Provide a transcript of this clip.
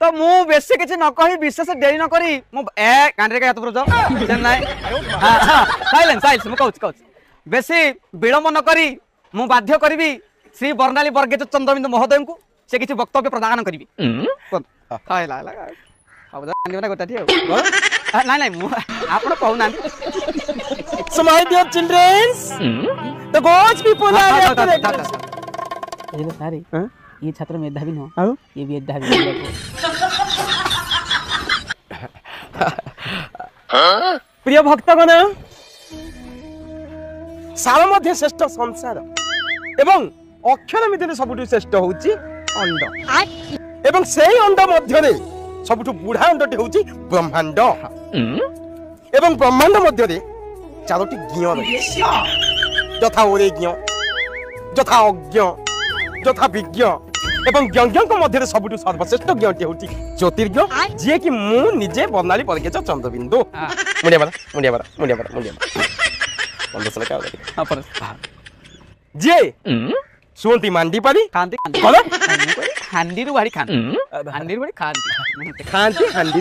तो मु बेसी किछि न कहि विशेष देरी न करी मु ए कांडरे का हाथ पर जाओ चेन्नई हां साइलेंस साइलेंस मु कहू बेसी विलंब न करी मु बाध्य करबी श्री बर्णाली वर्गेज चंद्रबिंदु महोदय को से किछि वक्तव्य प्रदान करबी हायला अब जानिबना गोटाठी नहीं नहीं मु आपण कहू ना So my dear children, the gods people are ये सारे ये छात्र मेधावी न ये भी मेधावी प्रिय भक्तगण सार मध्य श्रेष्ठ संसार एवं अक्षर मध्य सबुठ श्रेष्ठ होउची अंड एवं सेही अंड मध्य रे सबुठ बुढ़ा अंडटी होउची ब्रह्मांड एवं ब्रह्मांड मध्य रे चारोटी ज्ञ रही यथा ओरेज्ञ यथा अज्ञ यथा विज्ञ एवं ज्ञ मध्य सबुठ सर्वश्रेष्ठ ज्ञटी होउची ज्योतिर्ज्ञ जे कि मु निजे बर्णाली वर्गेज चंद्रबिंदु मुंडिया बारा बंदसला का जे सुनती मांडी पारी खांती कल हांडी रु बाड़ी खांती हांडी रु बाड़ी खांती खांती हांडी